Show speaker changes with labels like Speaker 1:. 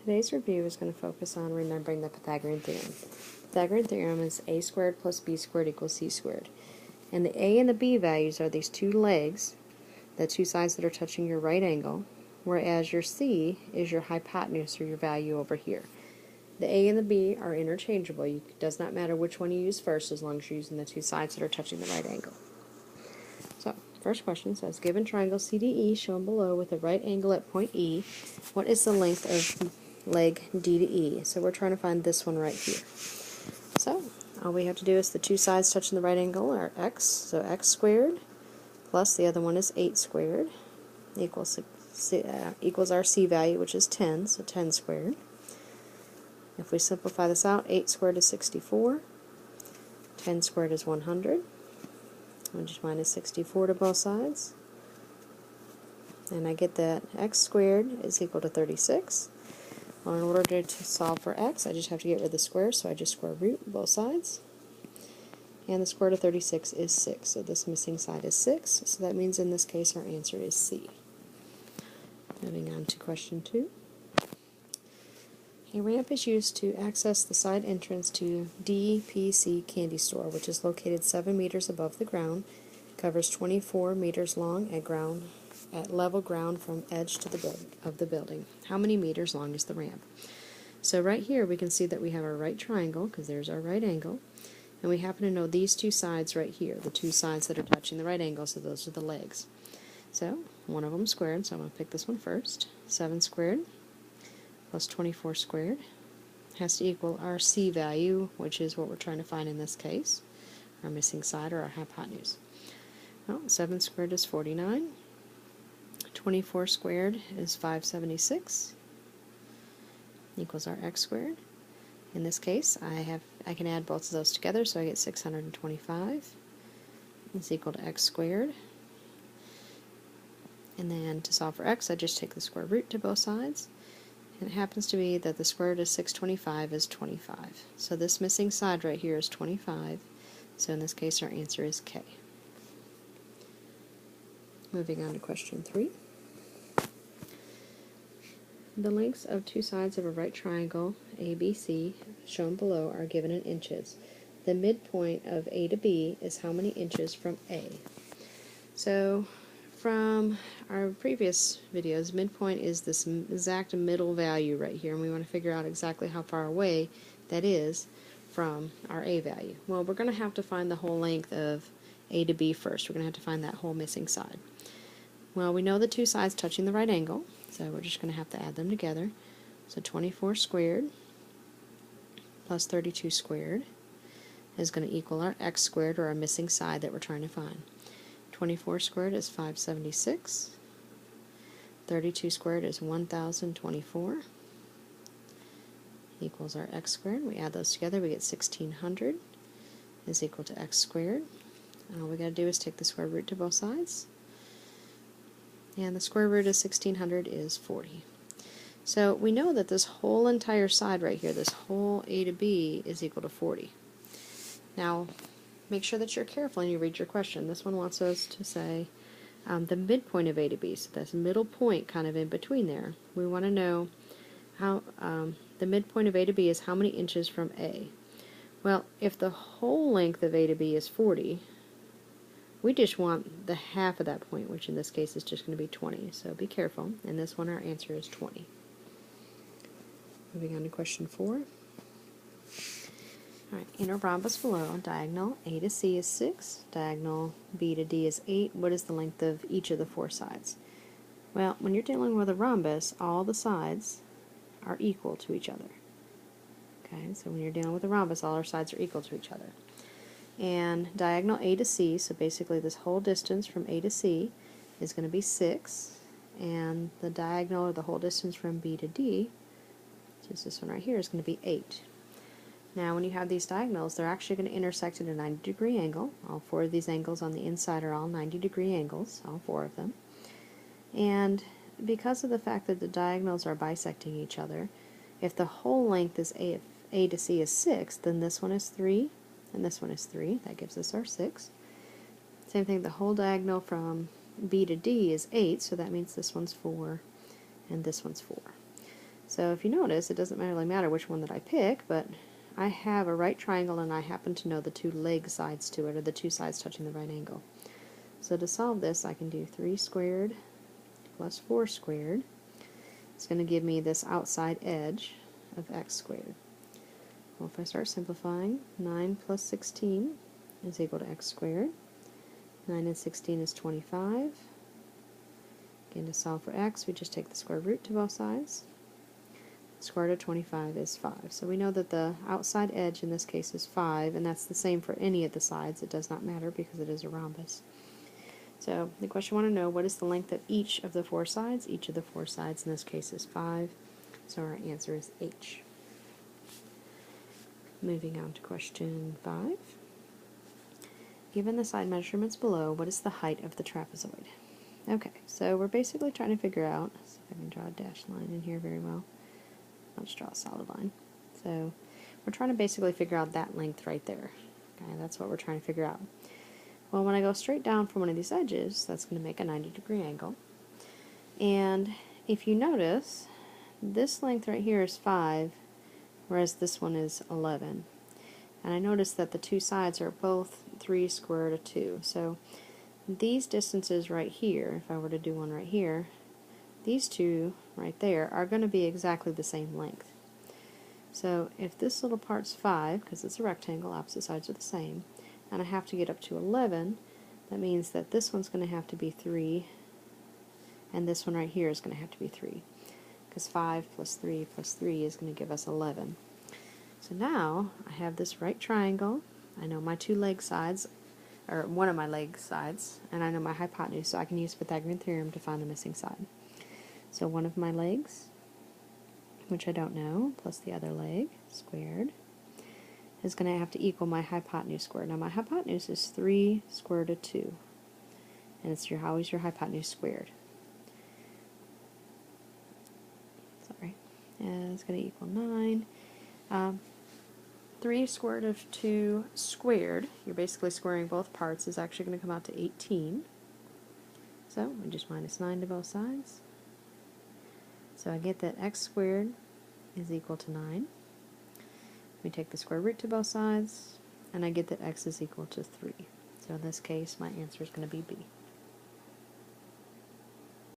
Speaker 1: Today's review is going to focus on remembering the Pythagorean theorem. Pythagorean theorem is a squared plus b squared equals c squared. And the a and the b values are these two legs, the two sides that are touching your right angle, whereas your c is your hypotenuse, or your value over here. The a and the b are interchangeable. It does not matter which one you use first as long as you're using the two sides that are touching the right angle. So, first question says, given triangle CDE shown below with a right angle at point E, what is the length of leg D to E? So we're trying to find this one right here. So all we have to do is the two sides touching the right angle are x, so x squared plus the other one is 8 squared equals our c value, which is 10, so 10 squared. If we simplify this out, 8 squared is 64, 10 squared is 100. I'll just minus 64 to both sides, and I get that x squared is equal to 36. Well, in order to solve for x, I just have to get rid of the square, so I just square root both sides, and the square root of 36 is 6, so this missing side is 6, so that means in this case our answer is C. Moving on to question 2. A ramp is used to access the side entrance to DPC Candy Store, which is located 7 meters above the ground, covers 24 meters long at level ground from edge to the building. How many meters long is the ramp? So right here we can see that we have our right triangle, because there's our right angle, and we happen to know these two sides right here, the two sides that are touching the right angle, so those are the legs. So one of them squared, so I'm going to pick this one first. 7 squared plus 24 squared has to equal our c value, which is what we're trying to find in this case, our missing side or our hypotenuse. Well, 7 squared is 49, 24 squared is 576, equals our x squared. In this case, I can add both of those together, so I get 625 is equal to x squared. And then to solve for x, I just take the square root to both sides. And it happens to be that the square root of 625 is 25. So this missing side right here is 25. So in this case, our answer is K. Moving on to question 3. The lengths of two sides of a right triangle, ABC, shown below, are given in inches. The midpoint of A to B is how many inches from A? So, from our previous videos, midpoint is this exact middle value right here, and we want to figure out exactly how far away that is from our A value. Well, we're going to have to find the whole length of A to B first. We're going to have to find that whole missing side. Well, we know the two sides touching the right angle, so we're just going to have to add them together. So 24 squared plus 32 squared is going to equal our x squared, or our missing side that we're trying to find. 24 squared is 576, 32 squared is 1024, equals our x squared. We add those together, we get 1600 is equal to x squared. And all we got to do is take the square root to both sides, and the square root of 1600 is 40. So we know that this whole entire side right here, this whole A to B, is equal to 40. Now, make sure that you're careful and you read your question. This one wants us to say the midpoint of A to B, so that's middle point kind of in between there. We want to know how the midpoint of A to B is how many inches from A. Well, if the whole length of A to B is 40, we just want the half of that point, which in this case is just going to be 20. So be careful. In this one, our answer is 20. Moving on to question 4. Alright, in a rhombus below, diagonal A to C is 6, diagonal B to D is 8. What is the length of each of the 4 sides? Well, when you're dealing with a rhombus, all the sides are equal to each other. Okay, so when you're dealing with a rhombus, all our sides are equal to each other. And diagonal A to C, so basically this whole distance from A to C is going to be 6, and the diagonal, or the whole distance from B to D, which is this one right here, is going to be 8. Now when you have these diagonals, they're actually going to intersect at a 90-degree angle. All 4 of these angles on the inside are all 90-degree angles, all 4 of them. And because of the fact that the diagonals are bisecting each other, if the whole length is A to C is 6, then this one is 3, and this one is 3. That gives us our 6. Same thing, the whole diagonal from B to D is 8, so that means this one's 4, and this one's 4. So if you notice, it doesn't really matter which one that I pick, but I have a right triangle and I happen to know the two leg sides to it, or the two sides touching the right angle. So to solve this, I can do 3 squared plus 4 squared. It's going to give me this outside edge of x squared. Well, if I start simplifying, 9 plus 16 is equal to x squared. 9 and 16 is 25. Again, to solve for x, we just take the square root to both sides. The square root of 25 is 5. So we know that the outside edge in this case is 5, and that's the same for any of the sides. It does not matter because it is a rhombus. So the question I want to know, what is the length of each of the 4 sides? Each of the 4 sides in this case is 5, so our answer is H. Moving on to question 5. Given the side measurements below, what is the height of the trapezoid? Okay, so we're basically trying to figure out, let's see if I can draw a dashed line in here very well. I'll just draw a solid line. So we're trying to basically figure out that length right there. Okay, that's what we're trying to figure out. Well, when I go straight down from one of these edges, that's going to make a 90-degree angle. And if you notice, this length right here is 5, whereas this one is 11. And I notice that the two sides are both 3 square root of 2. So these distances right here, if I were to do one right here, these two right there are going to be exactly the same length. So if this little part's 5, because it's a rectangle, opposite sides are the same, and I have to get up to 11, that means that this one's going to have to be 3, and this one right here is going to have to be 3, because 5 plus 3 plus 3 is going to give us 11. So now I have this right triangle, I know my two leg sides, or one of my leg sides, and I know my hypotenuse, so I can use Pythagorean theorem to find the missing side. So one of my legs, which I don't know, plus the other leg squared, is going to have to equal my hypotenuse squared. Now my hypotenuse is 3 square root of 2, and it's always your hypotenuse squared. Sorry, and it's going to equal 9. 3 square root of 2 squared, you're basically squaring both parts, is actually going to come out to 18. So we just minus 9 to both sides. So I get that x squared is equal to 9. We take the square root to both sides, and I get that x is equal to 3. So in this case, my answer is going to be B.